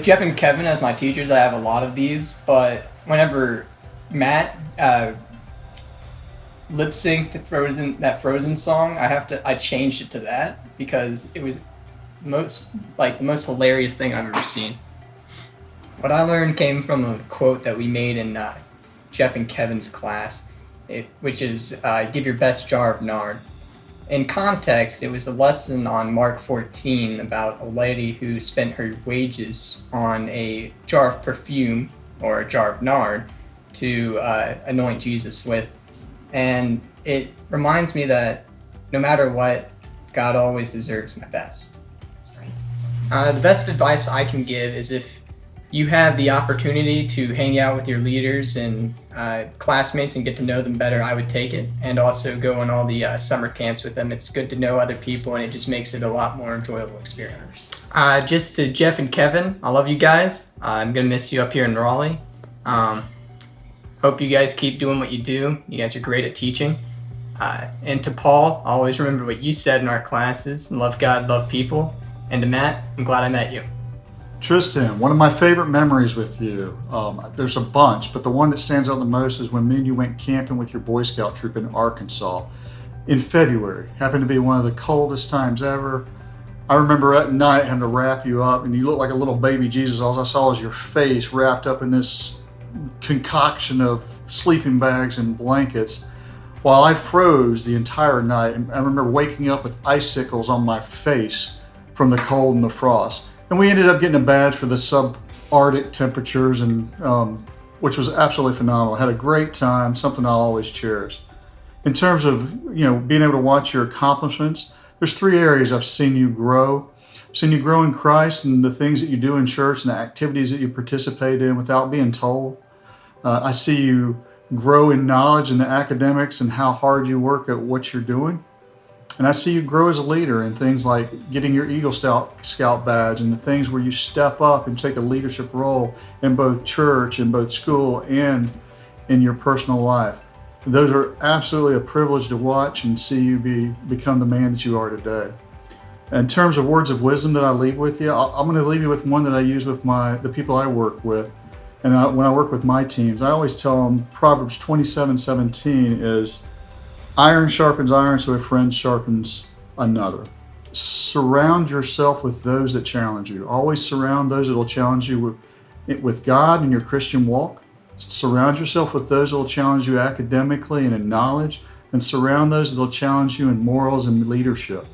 with Jeff and Kevin as my teachers, I have a lot of these, but whenever Matt lip synced that Frozen song, I changed it to that because it was the most hilarious thing I've ever seen. What I learned came from a quote that we made in Jeff and Kevin's class, which is give your best jar of nard. In context, it was a lesson on Mark 14 about a lady who spent her wages on a jar of perfume or a jar of nard to anoint Jesus with. And it reminds me that no matter what, God always deserves my best. The best advice I can give is if you have the opportunity to hang out with your leaders and classmates and get to know them better, I would take it. And also go on all the summer camps with them. It's good to know other people, and it just makes it a lot more enjoyable experience. Just to Jeff and Kevin, I love you guys. I'm going to miss you up here in Raleigh. Hope you guys keep doing what you do. You guys are great at teaching. And to Paul, I always remember what you said in our classes. Love God, love people. And to Matt, I'm glad I met you. Tristan, one of my favorite memories with you, there's a bunch, but the one that stands out the most is when me and you went camping with your Boy Scout troop in Arkansas in February. Happened to be one of the coldest times ever. I remember at night having to wrap you up, and you looked like a little baby Jesus. All I saw was your face wrapped up in this concoction of sleeping bags and blankets while I froze the entire night. And I remember waking up with icicles on my face from the cold and the frost. And we ended up getting a badge for the subarctic temperatures, and which was absolutely phenomenal. Had a great time, something I'll always cherish. In terms of being able to watch your accomplishments, there's 3 areas I've seen you grow. I've seen you grow in Christ and the things that you do in church and the activities that you participate in without being told. I see you grow in knowledge in the academics and how hard you work at what you're doing. And I see you grow as a leader in things like getting your Eagle Scout badge and the things where you step up and take a leadership role in both church and both school and in your personal life. Those are absolutely a privilege to watch and see you become the man that you are today. In terms of words of wisdom that I leave with you, I'm going to leave you with one that I use with the people I work with. And when I work with my teams, I always tell them Proverbs 27:17 is, iron sharpens iron, so a friend sharpens another. Surround yourself with those that challenge you. Always surround those that will challenge you with God in your Christian walk. Surround yourself with those that will challenge you academically and in knowledge, and surround those that will challenge you in morals and leadership.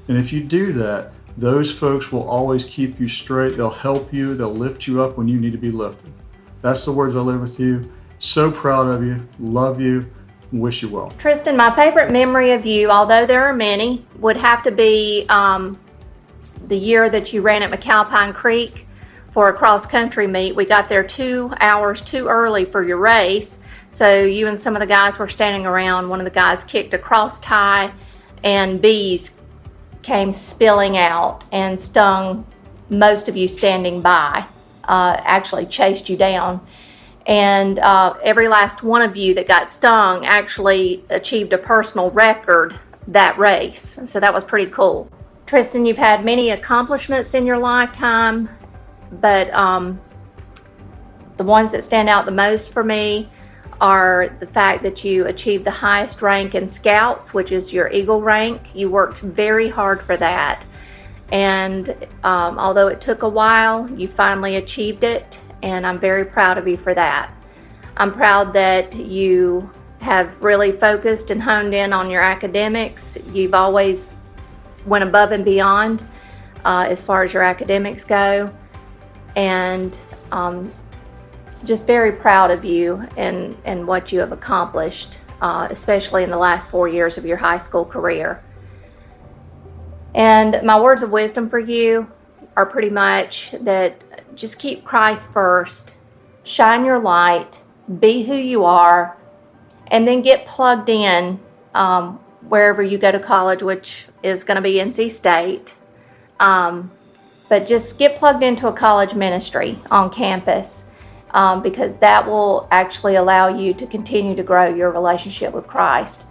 And if you do that, those folks will always keep you straight. They'll help you. They'll lift you up when you need to be lifted. That's the words I live with you. So proud of you. Love you. Wish you well. Tristan, my favorite memory of you, although there are many, would have to be the year that you ran at McAlpine Creek for a cross-country meet. We got there 2 hours too early for your race, so you and some of the guys were standing around. One of the guys kicked a cross tie, and bees came spilling out and stung most of you standing by, actually chased you down. And every last one of you that got stung actually achieved a personal record that race. So that was pretty cool. Tristan, you've had many accomplishments in your lifetime, but the ones that stand out the most for me are the fact that you achieved the highest rank in Scouts, which is your Eagle rank. You worked very hard for that. And although it took a while, you finally achieved it. And I'm very proud of you for that. I'm proud that you have really focused and honed in on your academics. You've always went above and beyond as far as your academics go. And just very proud of you and what you have accomplished, especially in the last 4 years of your high school career. And my words of wisdom for you are pretty much that just keep Christ first, shine your light, be who you are, and then get plugged in wherever you go to college, which is going to be NC State. But just get plugged into a college ministry on campus because that will actually allow you to continue to grow your relationship with Christ.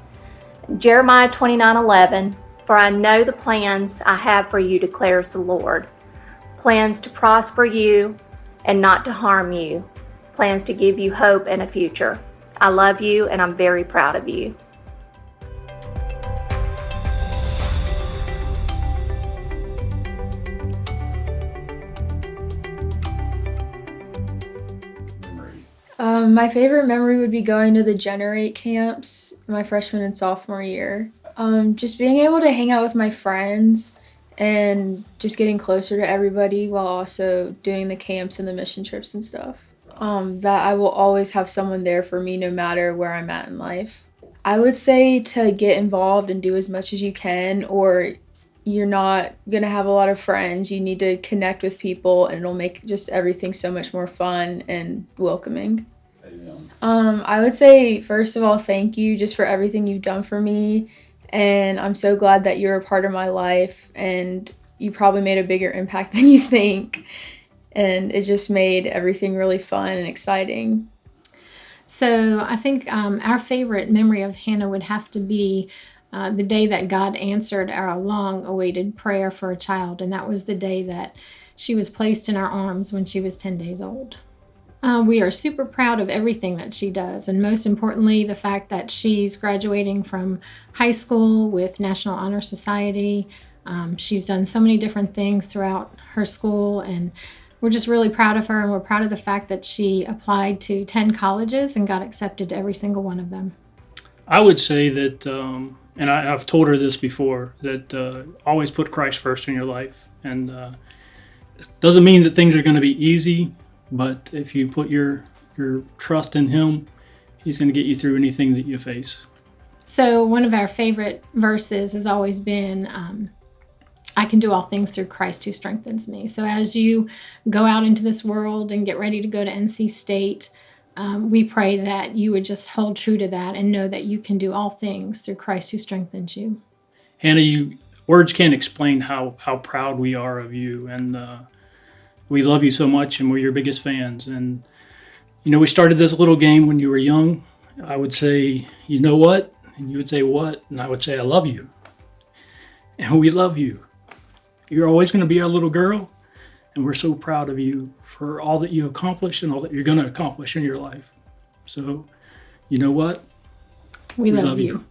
Jeremiah 29:11, for I know the plans I have for you, declares the Lord. Plans to prosper you and not to harm you, plans to give you hope and a future. I love you and I'm very proud of you. My favorite memory would be going to the Generate camps my freshman and sophomore year. Just being able to hang out with my friends and just getting closer to everybody while also doing the camps and the mission trips and stuff. That I will always have someone there for me no matter where I'm at in life. I would say to get involved and do as much as you can, or you're not going to have a lot of friends. You need to connect with people and it'll make just everything so much more fun and welcoming. I would say, first of all, thank you just for everything you've done for me. And I'm so glad that you're a part of my life and you probably made a bigger impact than you think. And it just made everything really fun and exciting. So I think our favorite memory of Hannah would have to be the day that God answered our long-awaited prayer for a child. And that was the day that she was placed in our arms when she was 10 days old. We are super proud of everything that she does, and most importantly, the fact that she's graduating from high school with National Honor Society. She's done so many different things throughout her school, and we're just really proud of her, and we're proud of the fact that she applied to 10 colleges and got accepted to every single one of them. I would say that, and I've told her this before, that always put Christ first in your life. And it doesn't mean that things are going to be easy, but if you put your trust in Him, He's going to get you through anything that you face. So one of our favorite verses has always been, I can do all things through Christ who strengthens me. So as you go out into this world and get ready to go to NC State, we pray that you would just hold true to that and know that you can do all things through Christ who strengthens you. Hannah, words can't explain how proud we are of you, and we love you so much, and we're your biggest fans. And we started this little game when you were young. I would say, you know what? And you would say, what? And I would say, I love you. And we love you. You're always going to be our little girl, and we're so proud of you for all that you accomplished and all that you're going to accomplish in your life. So, you know what? We love you.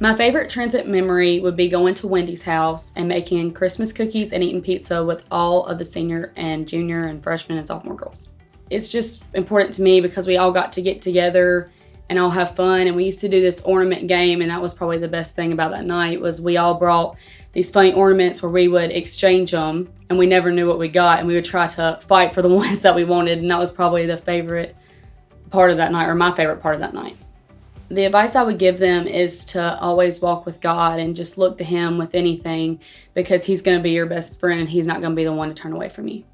My favorite transit memory would be going to Wendy's house and making Christmas cookies and eating pizza with all of the senior and junior and freshman and sophomore girls. It's just important to me because we all got to get together and all have fun, and we used to do this ornament game, and that was probably the best thing about that night was we all brought these funny ornaments where we would exchange them, and we never knew what we got, and we would try to fight for the ones that we wanted, and that was probably the favorite part of that night, or my favorite part of that night. The advice I would give them is to always walk with God and just look to Him with anything, because He's going to be your best friend and He's not going to be the one to turn away from you.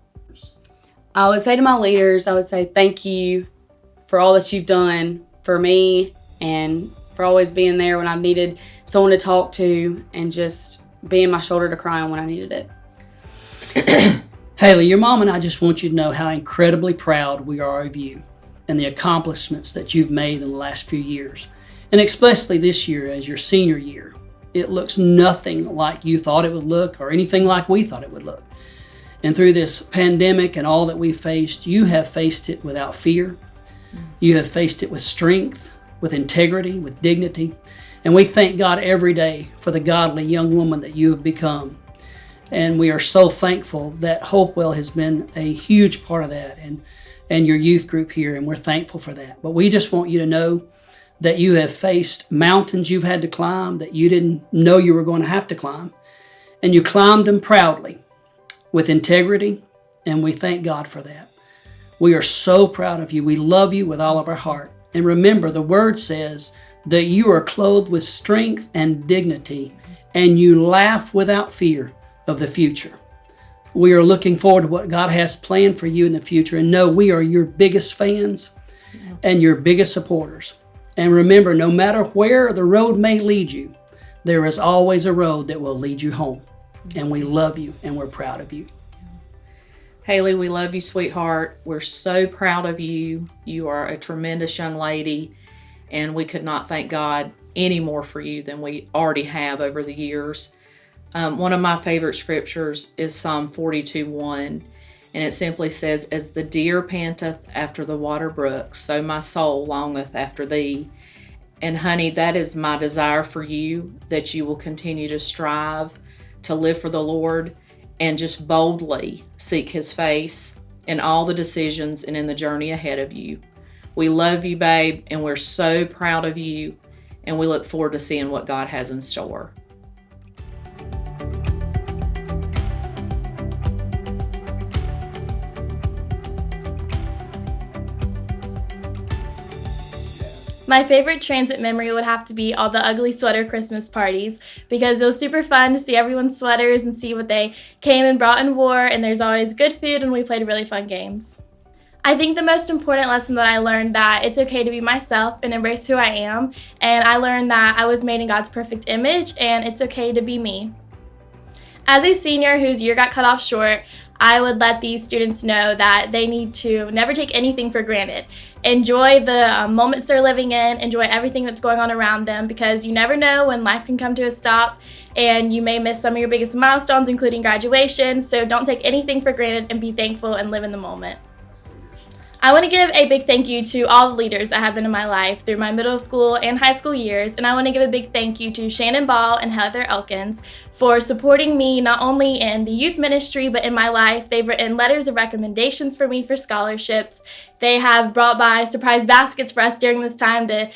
I would say to my leaders, I would say thank you for all that you've done for me and for always being there when I've needed someone to talk to and just being my shoulder to cry on when I needed it. Haley, your mom and I just want you to know how incredibly proud we are of you and the accomplishments that you've made in the last few years, and especially this year as your senior year. It looks nothing like you thought it would look or anything like we thought it would look. And through this pandemic and all that we've faced, you have faced it without fear. You have faced it with strength, with integrity, with dignity. And we thank God every day for the godly young woman that you have become. And we are so thankful that Hopewell has been a huge part of that, and your youth group here, and we're thankful for that. But we just want you to know that you have faced mountains you've had to climb that you didn't know you were going to have to climb, and you climbed them proudly with integrity, and we thank God for that. We are so proud of you. We love you with all of our heart. And remember, the Word says that you are clothed with strength and dignity, and you laugh without fear of the future. We are looking forward to what God has planned for you in the future, and know we are your biggest fans and your biggest supporters. And remember, no matter where the road may lead you, There is always a road that will lead you home. And we love you and we're proud of you. Haley, we love you, sweetheart. We're so proud of you. You are a tremendous young lady, and we could not thank God any more for you than we already have over the years. One of my favorite scriptures is Psalm 42:1, and it simply says, "As the deer panteth after the water brooks, so my soul longeth after thee." And honey, that is my desire for you, that you will continue to strive to live for the Lord and just boldly seek his face in all the decisions and in the journey ahead of you. We love you, babe, and we're so proud of you, and we look forward to seeing what God has in store. My favorite transit memory would have to be all the ugly sweater Christmas parties, because it was super fun to see everyone's sweaters and see what they came and brought and wore, and there's always good food and we played really fun games. I think the most important lesson that I learned that it's okay to be myself and embrace who I am, and I learned that I was made in God's perfect image and it's okay to be me. As a senior whose year got cut off short, I would let these students know that they need to never take anything for granted. Enjoy the moments they're living in, enjoy everything that's going on around them, because you never know when life can come to a stop and you may miss some of your biggest milestones, including graduation. So don't take anything for granted and be thankful and live in the moment. I want to give a big thank you to all the leaders that have been in my life through my middle school and high school years, and I want to give a big thank you to Shannon Ball and Heather Elkins for supporting me not only in the youth ministry but in my life. They've written letters of recommendations for me for scholarships. They have brought by surprise baskets for us during this time to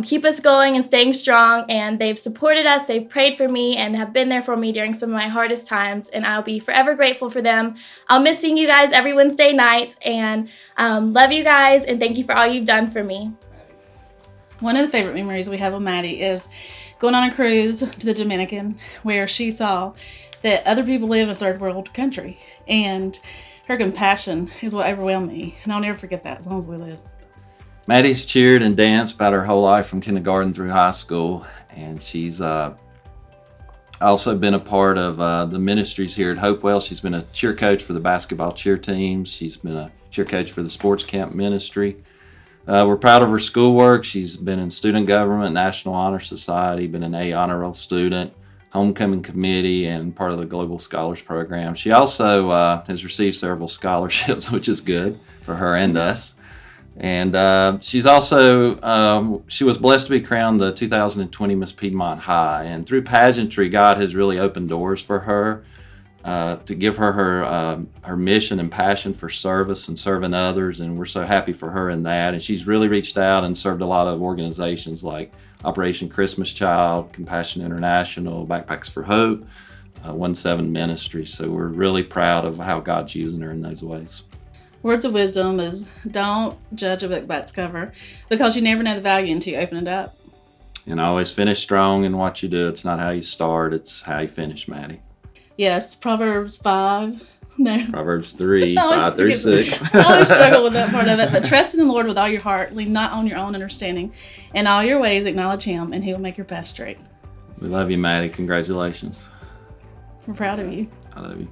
keep us going and staying strong, and they've supported us, they've prayed for me, and have been there for me during some of my hardest times, and I'll be forever grateful for them. I'll miss seeing you guys every Wednesday night, and love you guys, and thank you for all you've done for me. One of the favorite memories we have of Maddie is going on a cruise to the Dominican, where she saw that other people live in a third world country, and her compassion is what overwhelmed me, and I'll never forget that as long as we live. Maddie's cheered and danced about her whole life from kindergarten through high school, and she's also been a part of the ministries here at Hopewell. She's been a cheer coach for the basketball cheer teams. She's been a cheer coach for the sports camp ministry. We're proud of her schoolwork. She's been in student government, National Honor Society, been an A honor roll student, homecoming committee, and part of the Global Scholars Program. She also has received several scholarships, which is good for her and us. And she's also, she was blessed to be crowned the 2020 Miss Piedmont High. And through pageantry, God has really opened doors for her to give her her mission and passion for service and serving others. And we're so happy for her in that. And she's really reached out and served a lot of organizations like Operation Christmas Child, Compassion International, Backpacks for Hope, 1-7 Ministry. So we're really proud of how God's using her in those ways. Words of wisdom is don't judge a book by its cover, because you never know the value until you open it up. And always finish strong in what you do. It's not how you start, it's how you finish, Maddie. Yes, Proverbs 5. No. Proverbs 3, 5 through 6. I always struggle with that part of it. But trust in the Lord with all your heart. Lean not on your own understanding. In all your ways acknowledge him, and he will make your path straight. We love you, Maddie. Congratulations. We're proud of you. I love you.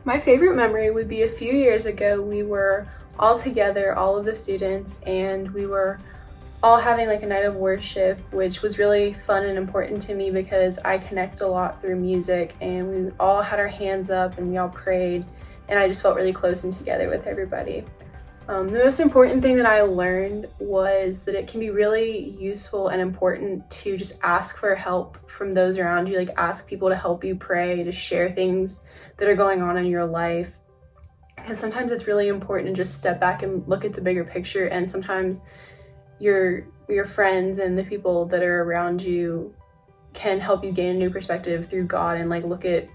My favorite memory would be a few years ago. We were all together, all of the students, and we were all having like a night of worship, which was really fun and important to me because I connect a lot through music, and we all had our hands up and we all prayed, and I just felt really close and together with everybody. The most important thing that I learned was that it can be really useful and important to just ask for help from those around you, like ask people to help you pray, to share things that are going on in your life. Because sometimes it's really important to just step back and look at the bigger picture, and sometimes your friends and the people that are around you can help you gain a new perspective through God and like look at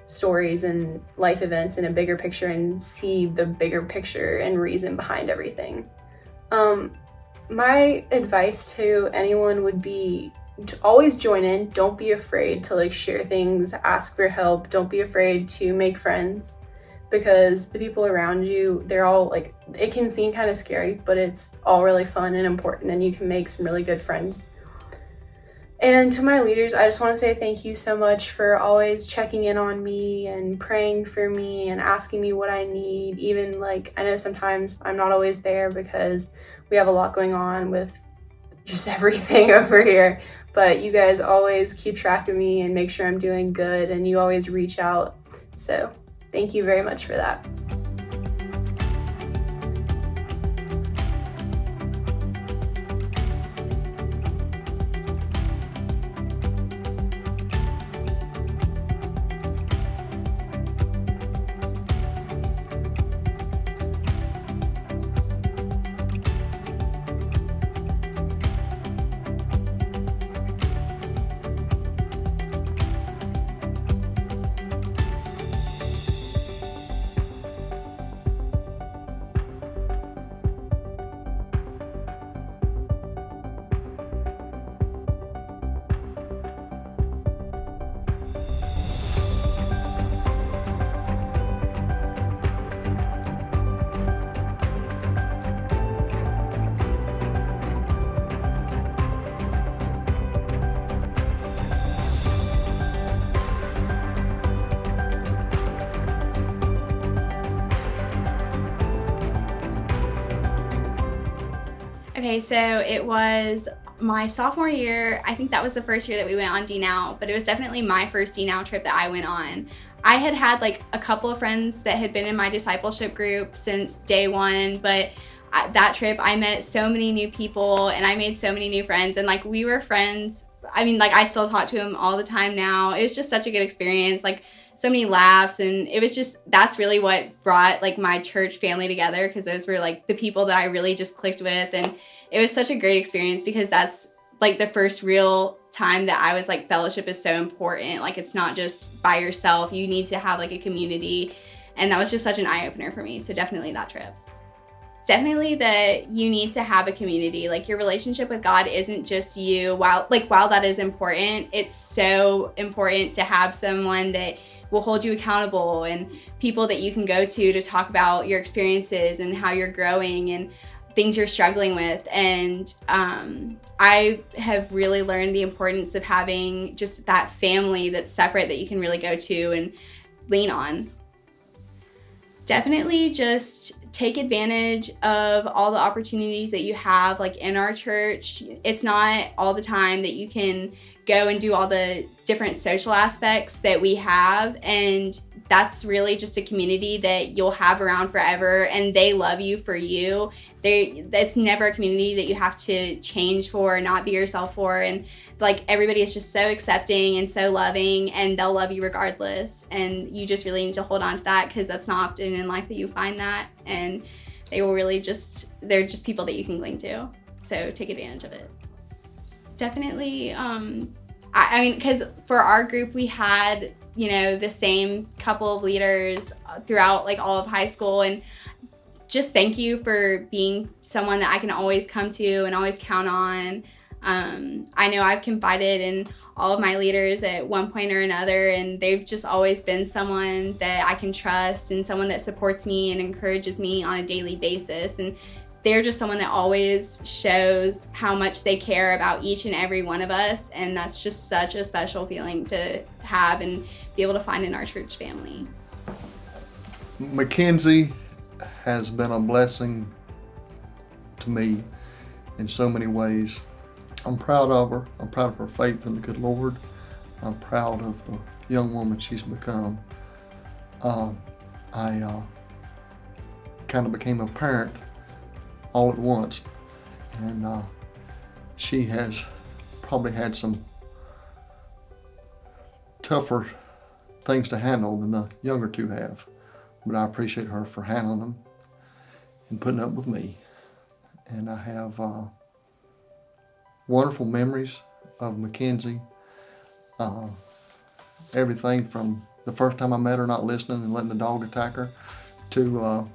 stories and life events in a bigger picture and see the bigger picture and reason behind everything. My advice to anyone would be to always join in. Don't be afraid to like share things, ask for help. Don't be afraid to make friends, because the people around you, they're all like, it can seem kind of scary, but it's all really fun and important, and you can make some really good friends. And to my leaders, I just want to say thank you so much for always checking in on me and praying for me and asking me what I need. Even like, I know sometimes I'm not always there because we have a lot going on with just everything over here, but you guys always keep track of me and make sure I'm doing good, and you always reach out. So thank you very much for that. Okay, so it was my sophomore year. I think that was the first year that we went on DNOW, but it was definitely my first DNOW trip that I went on. I had like a couple of friends that had been in my discipleship group since day one, but that trip I met so many new people and I made so many new friends, and like we were friends. I mean, like I still talk to them all the time now. It was just such a good experience, like so many laughs, and it was just, that's really what brought like my church family together, because those were like the people that I really just clicked with, and it was such a great experience because that's like the first real time that I was like, fellowship is so important. Like it's not just by yourself, you need to have like a community, and that was just such an eye-opener for me. So definitely that trip. Definitely that you need to have a community. Like your relationship with God isn't just you. While that is important, it's so important to have someone that will hold you accountable and people that you can go to talk about your experiences and how you're growing and things you're struggling with. And I have really learned the importance of having just that family that's separate that you can really go to and lean on. Definitely just take advantage of all the opportunities that you have, like in our church. It's not all the time that you can go and do all the different social aspects that we have, and that's really just a community that you'll have around forever, and they love you for you. It's never a community that you have to change for or not be yourself for, and like everybody is just so accepting and so loving, and they'll love you regardless, and you just really need to hold on to that, because that's not often in life that you find that, and they will really they're just people that you can cling to, so take advantage of it. Definitely, I mean, because for our group we had, the same couple of leaders throughout like all of high school, and just thank you for being someone that I can always come to and always count on. I know I've confided in all of my leaders at one point or another, and they've just always been someone that I can trust and someone that supports me and encourages me on a daily basis, and they're just someone that always shows how much they care about each and every one of us, and that's just such a special feeling to have and be able to find in our church family. Mackenzie has been a blessing to me in so many ways. I'm proud of her. I'm proud of her faith in the good Lord. I'm proud of the young woman she's become. I kind of became a parent all at once, and she has probably had some tougher things to handle than the younger two have, but I appreciate her for handling them and putting up with me. And I have wonderful memories of Mackenzie. Everything from the first time I met her, not listening and letting the dog attack her, to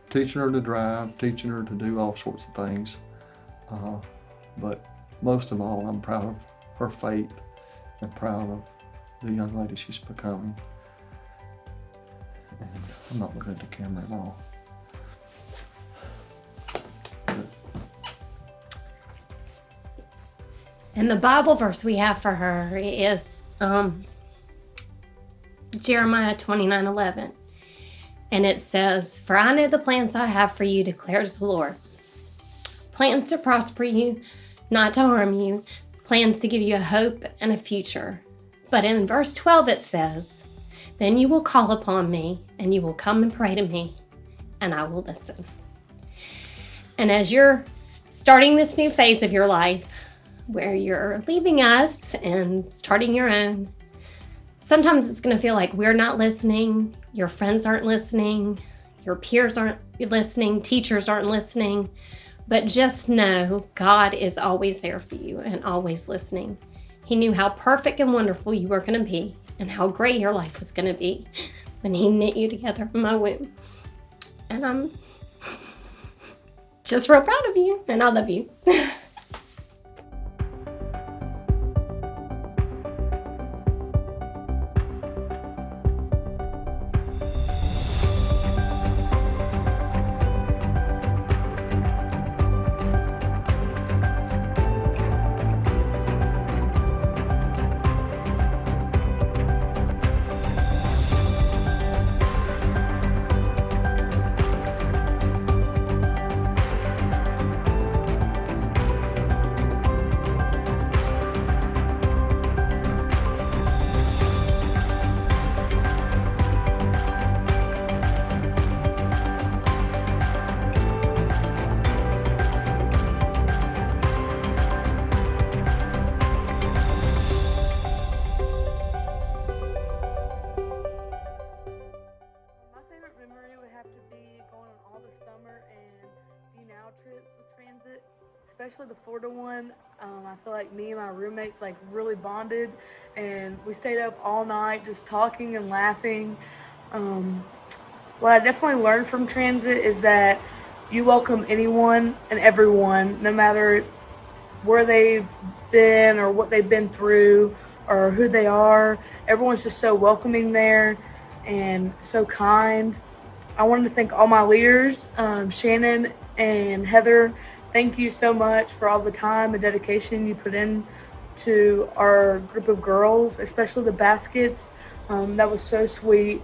teaching her to drive, teaching her to do all sorts of things. But most of all, I'm proud of her faith and proud of the young lady she's becoming. And I'm not looking at the camera at all. And the Bible verse we have for her is Jeremiah 29:11. And it says, "For I know the plans I have for you, declares the Lord. Plans to prosper you, not to harm you, plans to give you a hope and a future." But in verse 12 it says, "Then you will call upon me, and you will come and pray to me, and I will listen." And as you're starting this new phase of your life, where you're leaving us and starting your own, sometimes it's going to feel like we're not listening, your friends aren't listening, your peers aren't listening, teachers aren't listening, but just know God is always there for you and always listening. He knew how perfect and wonderful you were going to be and how great your life was going to be when He knit you together in my womb. And I'm just real proud of you, and I love you. Especially the Florida one. I feel like me and my roommates like really bonded, and we stayed up all night just talking and laughing. What I definitely learned from transit is that you welcome anyone and everyone, no matter where they've been or what they've been through or who they are. Everyone's just so welcoming there and so kind. I wanted to thank all my leaders, Shannon and Heather. Thank you so much for all the time and dedication you put in to our group of girls, especially the baskets. That was so sweet.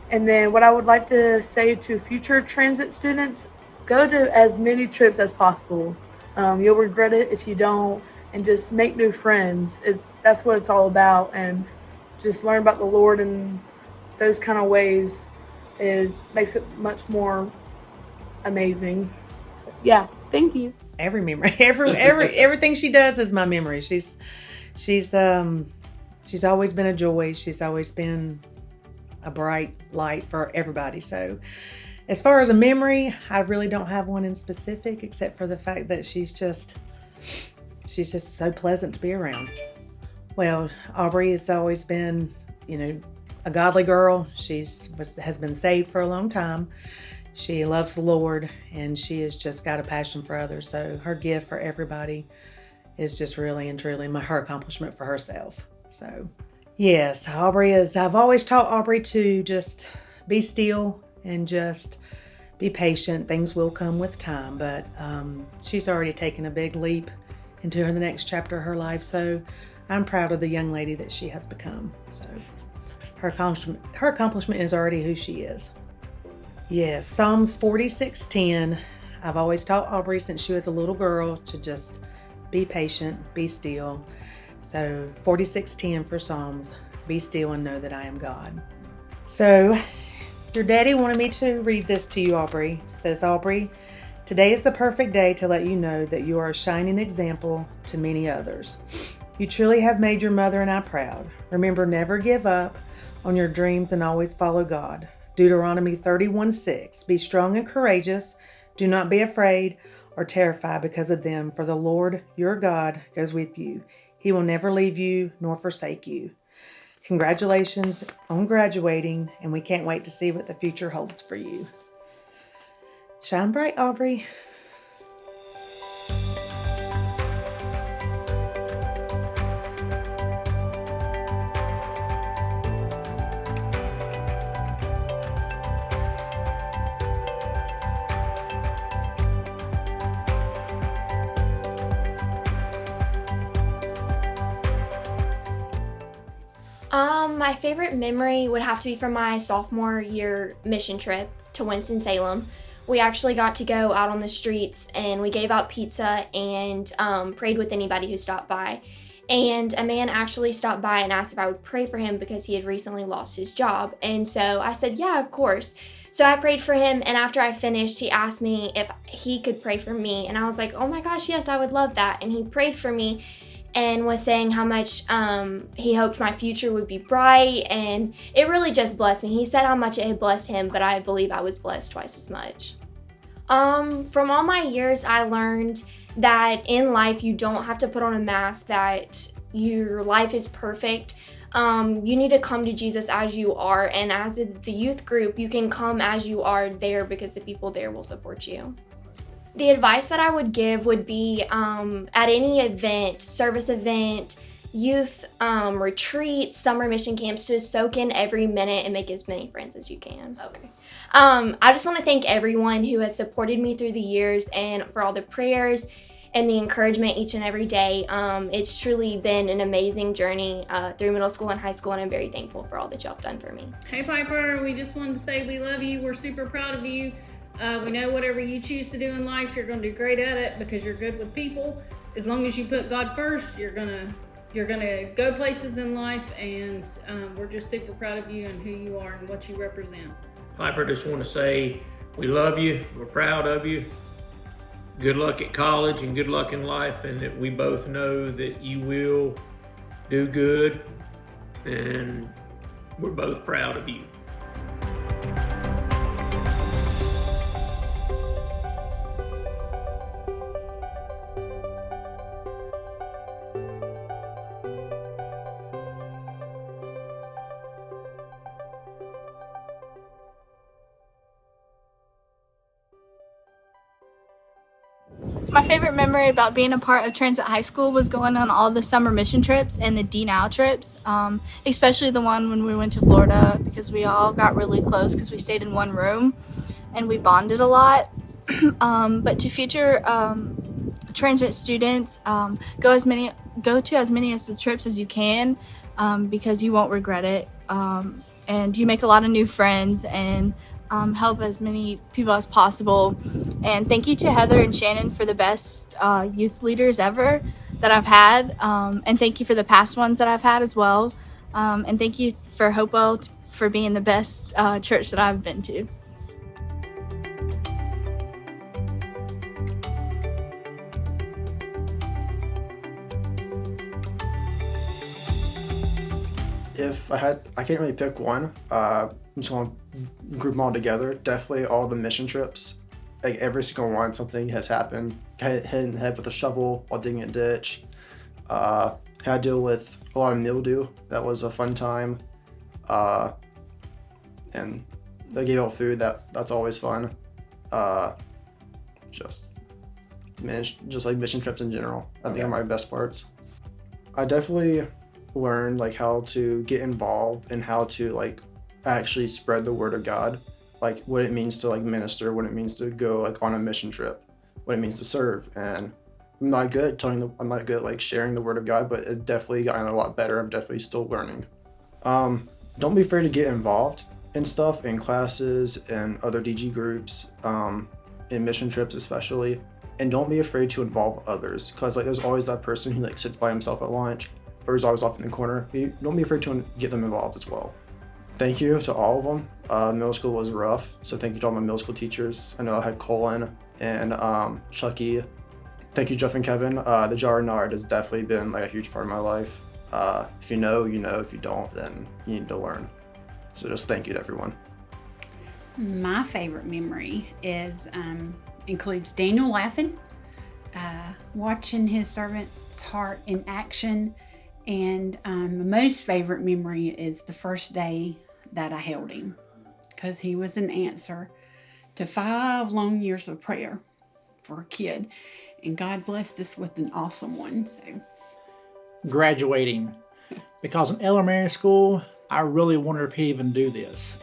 And then what I would like to say to future transit students, go to as many trips as possible. You'll regret it if you don't, and just make new friends. That's what it's all about, and just learn about the Lord in those kind of ways makes it much more amazing. So, yeah. Thank you. Every memory, everything she does is my memory. She's always been a joy. She's always been a bright light for everybody. So, as far as a memory, I really don't have one in specific, except for the fact that she's just so pleasant to be around. Well, Aubrey has always been, a godly girl. Has been saved for a long time. She loves the Lord, and she has just got a passion for others. So her gift for everybody is just really and truly her accomplishment for herself. So yes, I've always taught Aubrey to just be still and just be patient. Things will come with time, but she's already taken a big leap into the next chapter of her life. So I'm proud of the young lady that she has become. So her accomplishment is already who she is. Yes, Psalms 46:10. I've always taught Aubrey since she was a little girl to just be patient, be still. So 46:10 for Psalms. Be still and know that I am God. So your daddy wanted me to read this to you, Aubrey. It says, Aubrey, today is the perfect day to let you know that you are a shining example to many others. You truly have made your mother and I proud. Remember, never give up on your dreams and always follow God. Deuteronomy 31:6. Be strong and courageous. Do not be afraid or terrified because of them, for the Lord your God goes with you. He will never leave you nor forsake you. Congratulations on graduating, and we can't wait to see what the future holds for you. Shine bright, Aubrey. My favorite memory would have to be from my sophomore year mission trip to Winston-Salem. We actually got to go out on the streets and we gave out pizza and prayed with anybody who stopped by. And a man actually stopped by and asked if I would pray for him because he had recently lost his job. And so I said, yeah, of course. So I prayed for him, and after I finished, he asked me if he could pray for me. And I was like, oh my gosh, yes, I would love that. And he prayed for me and was saying how much he hoped my future would be bright. And it really just blessed me. He said how much it had blessed him, but I believe I was blessed twice as much. From all my years, I learned that in life, you don't have to put on a mask that your life is perfect. You need to come to Jesus as you are, and as the youth group, you can come as you are there because the people there will support you. The advice that I would give would be at any event, service event, youth retreat, summer mission camps, to soak in every minute and make as many friends as you can. Okay. I just want to thank everyone who has supported me through the years and for all the prayers and the encouragement each and every day. It's truly been an amazing journey through middle school and high school, and I'm very thankful for all that y'all have done for me. Hey Piper, we just wanted to say we love you. We're super proud of you. We know whatever you choose to do in life, you're going to do great at it because you're good with people. As long as you put God first, you're gonna go places in life, and we're just super proud of you and who you are and what you represent. Piper, just want to say we love you. We're proud of you. Good luck at college and good luck in life, and that we both know that you will do good, and we're both proud of you. My favorite memory about being a part of Transit High School was going on all the summer mission trips and the D-Now trips, especially the one when we went to Florida, because we all got really close because we stayed in one room and we bonded a lot. But to future Transit students, go to as many of the trips as you can, because you won't regret it, and you make a lot of new friends and help as many people as possible. And thank you to Heather and Shannon for the best youth leaders ever that I've had, and thank you for the past ones that I've had as well, and thank you for Hopewell for being the best church that I've been to. If I can't really pick one. I'm just going to group them all together. Definitely all the mission trips. Like every single one, something has happened. Got hit in the head with a shovel while digging a ditch. Had to deal with a lot of mildew. That was a fun time. And they gave out food. That's always fun. Just like mission trips in general. I think are my best parts. I definitely learned like how to get involved and how to like actually spread the word of God, like what it means to like minister, what it means to go like on a mission trip, what it means to serve. And I'm not good at like sharing the word of God, but it definitely gotten a lot better. I'm definitely still learning. Don't be afraid to get involved in stuff, in classes and other DG groups, in mission trips especially. And don't be afraid to involve others, because like there's always that person who like sits by himself at lunch or is always off in the corner. Don't be afraid to get them involved as well. Thank you to all of them. Middle school was rough, so thank you to all my middle school teachers. I know I had Colin and Chucky. Thank you, Jeff and Kevin. The Jar Nard has definitely been like a huge part of my life. If you know, you know. If you don't, then you need to learn. So just thank you to everyone. My favorite memory includes Daniel laughing, watching his servant's heart in action, and my most favorite memory is the first day that I held him, because he was an answer to 5 long years of prayer for a kid, and God blessed us with an awesome one. So, graduating, because in elementary school, I really wonder if he'd even do this.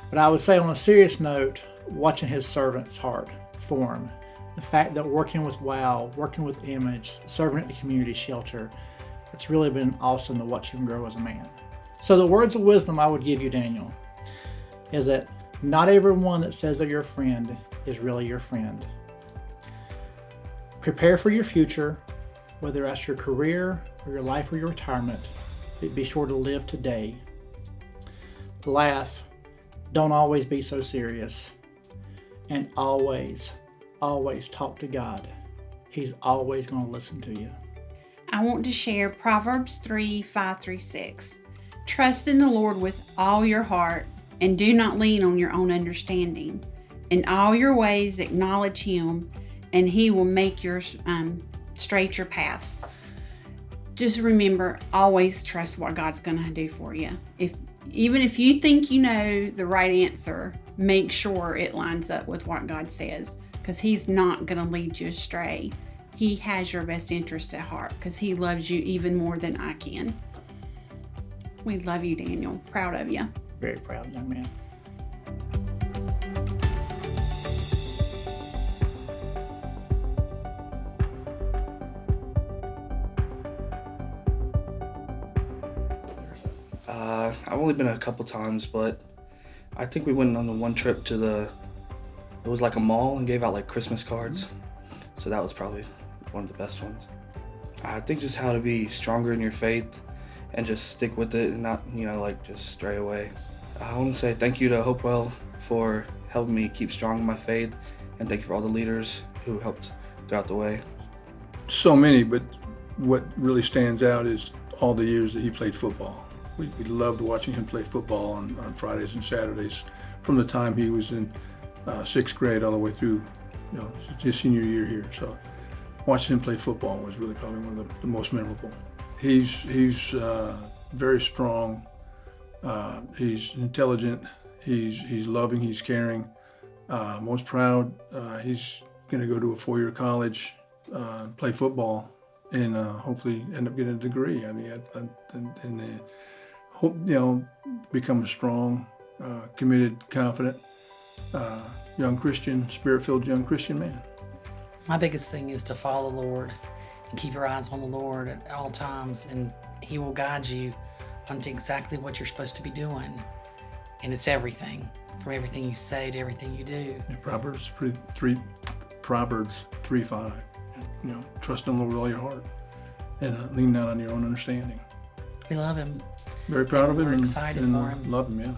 But I would say on a serious note, watching his servant's heart form, the fact that working with WOW, working with Image, serving at the community shelter, it's really been awesome to watch him grow as a man. So the words of wisdom I would give you, Daniel, is that not everyone that says they're your friend is really your friend. Prepare for your future, whether that's your career or your life or your retirement. Be sure to live today. Laugh. Don't always be so serious. And always, always talk to God. He's always going to listen to you. I want to share Proverbs 3:5-6. Trust in the Lord with all your heart and do not lean on your own understanding. In all your ways acknowledge Him, and He will make your straight your paths. Just remember, always trust what God's going to do for you. Even if you think you know the right answer, make sure it lines up with what God says, because He's not going to lead you astray. He has your best interest at heart because He loves you even more than I can. We love you, Daniel. Proud of you. Very proud, young man. I've only been a couple times, but I think we went on the one trip to it was like a mall and gave out like Christmas cards. So that was probably one of the best ones. I think just how to be stronger in your faith and just stick with it and not, like just stray away. I want to say thank you to Hopewell for helping me keep strong in my faith, and thank you for all the leaders who helped throughout the way. So many, but what really stands out is all the years that he played football. We loved watching him play football on Fridays and Saturdays from the time he was in 6th grade all the way through his senior year here. So watching him play football was really probably one of the most memorable. He's very strong. He's intelligent. He's loving. He's caring. Most proud. He's going to go to a 4-year college, play football, and hopefully end up getting a degree. I mean, and hope become a strong, committed, confident, young Christian, spirit-filled young Christian man. My biggest thing is to follow the Lord and keep your eyes on the Lord at all times, and He will guide you onto exactly what you're supposed to be doing. And it's everything, from everything you say to everything you do. And Proverbs 3:5. Trust in the Lord with all your heart, and lean not on your own understanding. We love Him. Very proud of him. We're excited and for Him. Love him, yeah.